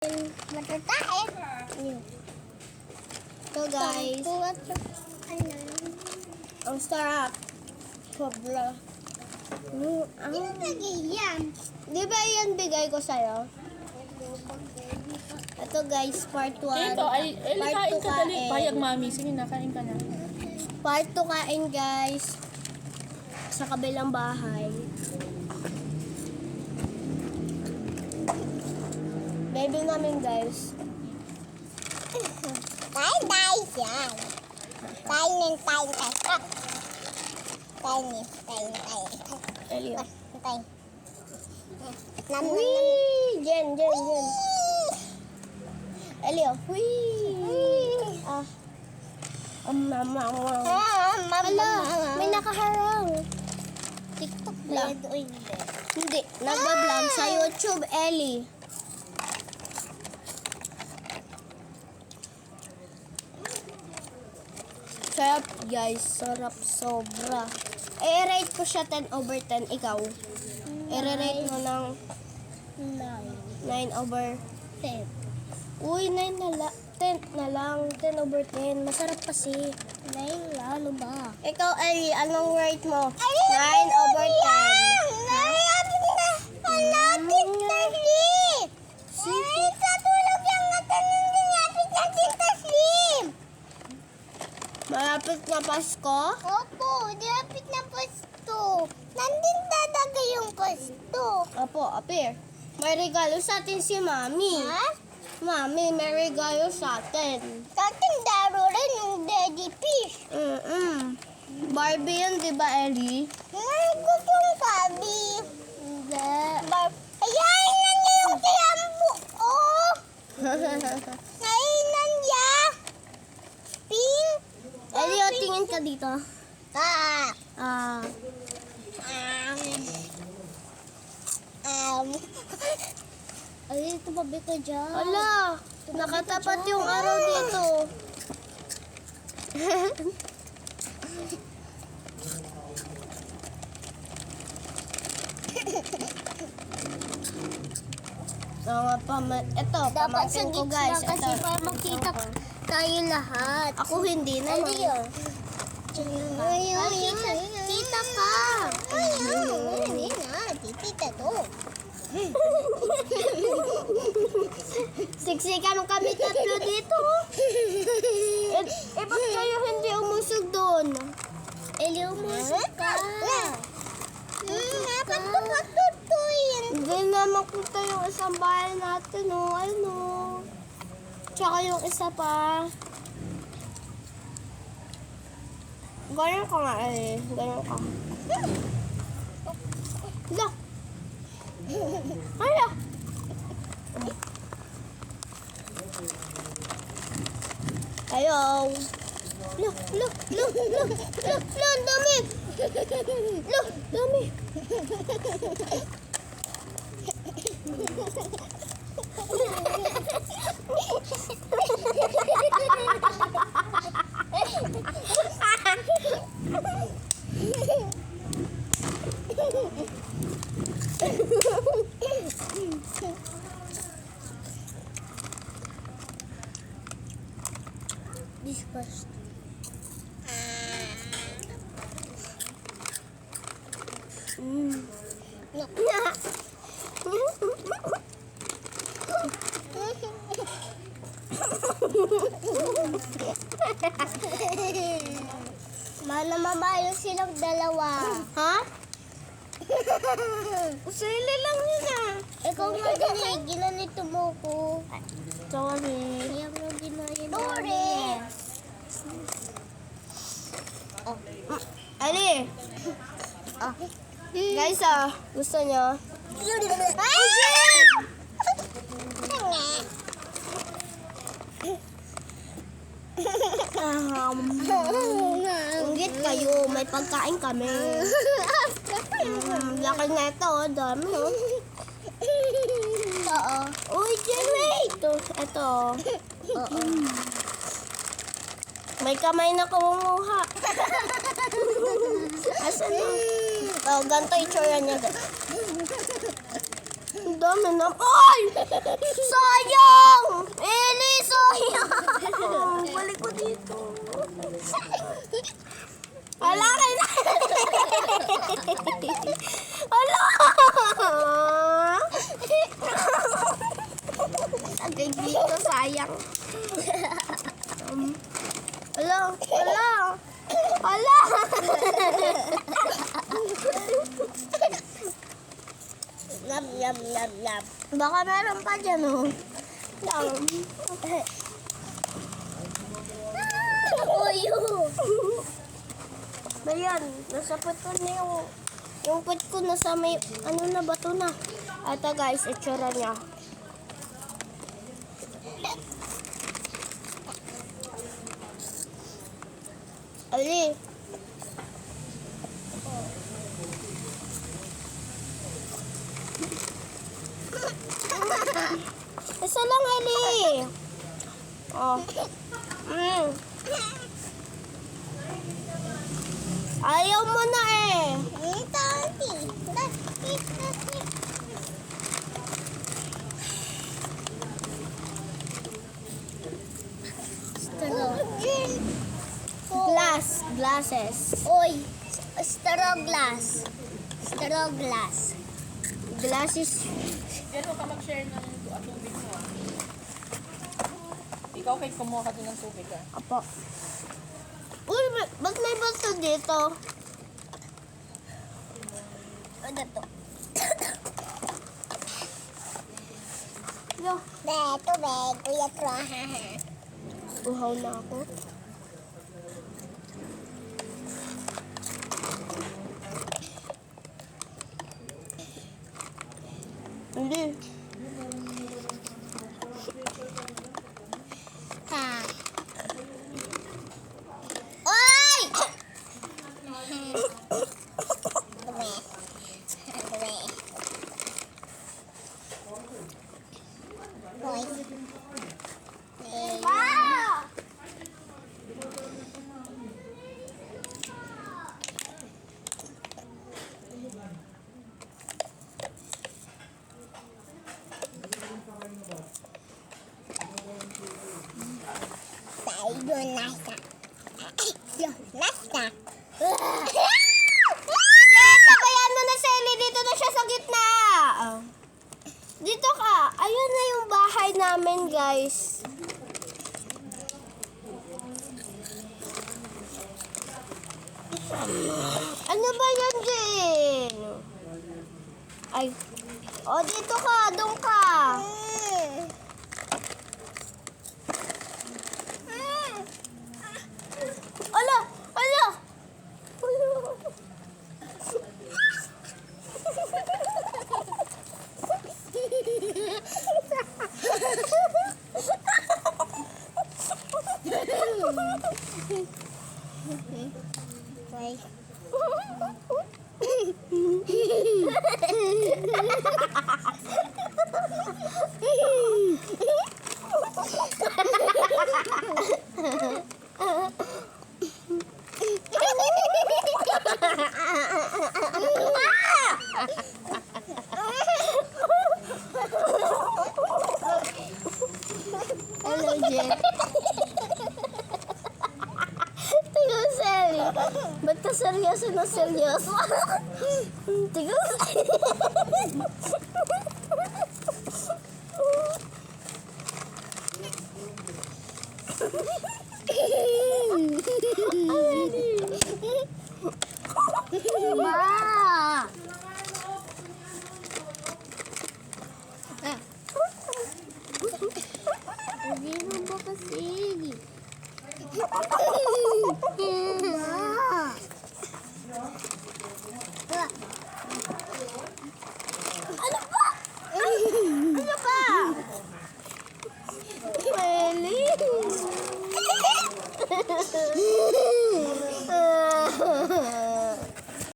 Matatae. So guys, ang sarap. Sobra. Ano lagi yan? Di ba yan bigay ko sa'yo? Ito guys, part 1. Ito, ay, kain ka dali. Payag, mami. Sige na, kain ka na. Part 2 kain guys. Sa kabilang bahay. Baby namin guys. Kain guys yan. Kainin. Elio. Kain. Wee! Jen. Elio. Wee! Ah. Mama. Ala, may nakaharang. TikTok lang. ba? Hindi. Hindi, nagbablog sa YouTube, Ellie. Sarap guys, sarap sobra. I-rate ko siya 10/10, ikaw. I-rate mo ng 9/10. Uy, 9 na lang. 10 na lang. 10/10. Masarap kasi. 9 lalo ba? Ikaw, Ellie, anong rate mo? 9/10. Malapit na sleep! Sa tulog yung mata ng malapit na sleep! Malapit na Pasko? Opo, malapit na pasto. Nandun talaga yung pasto. Opo, apir. May regalo sa atin si Mami. Ha? Mami, may regalo sa atin. Sa ating daro rin yung daddy fish. Barbie yun, di ba, Ellie? Gusto yung sabi. Hindi. Ayayin na niya yung tiyambo ko. Nainan niya. Pink. Ellie, o, tingin ka dito. Ah. Ah, Ay, tumabi ka dyan. ala, nakatapat yung araw dito. Ito, Dapat sa pamangkin ko gitna guys. kasi Ito. para makita tayo lahat. Ako hindi naman. Ayun. Kita ka. Hindi na. Titita to. Siksikan kami tatlo dito. Ba't kayo hindi umusog doon? Eli, umusok ka. Dapat tumatutuin. Hindi na makita yung isang bahay natin, oh. Ano? Tsaka yung isa pa. Ganyan ka nga, eh. Ganyan ka. Hala! Hala! Ayaw! Ang dami! Dami! Disgust. Malamamayo silang dalawa. Ha? Sili lang yun ah. Ikaw nga din ginanito mo ko. Sorry. Kaya mo ginanito. Ali! Ah. Guys gusto nyo? Inggit kayo, may pagkain kami. Laki na ito, dami oh. Oo. Uy, Jen, wait! Ito. Oo. May kamay na kumuha. Asan na? Oh, ganito itsura niya. dami na. Ay! Sayang! Eli, sayang! Balik ko dito. Wala kayo na. Wala! Agay dito, sayang. Wala, wala. Wala! Yum, yum, yum, yum. Baka meron pa dyan, oh. Uyo. Ayan, nasa put ko na yung put ko nasa may, ano na, bato na. Ito guys, itsura niya. Ali. Isa lang, Ali. Oh. Ayaw mo na eh. Ito, auntie. Glasses. Oy, straw glass. Straw glass. Glasses. Pero ka mag-share ng tubig mo. Ikaw kahit kumuha ka din ng tubig ah. Apo. Uy, ba't may bato dito? Ano to? Yo, Beto, kuya Tro. uhaw na ako. Hindi. Ha. Oy! Dumi. Dumi. Boy. Ah! Tayo nasa. Tayo nasa. Sabayan mo na si Ellie. Dito na siya sa gitna. Dito ka. Ayun na yung bahay namin, guys. Ano ba yan, Jen? Ay. O, dito ka. Doon ka. Ala! Ala! Boy. Hello, Jen. Tingnan si Ellie. Ba't ka seryoso na seryoso? Tingnan si Ma! Hindi mo ba kasi?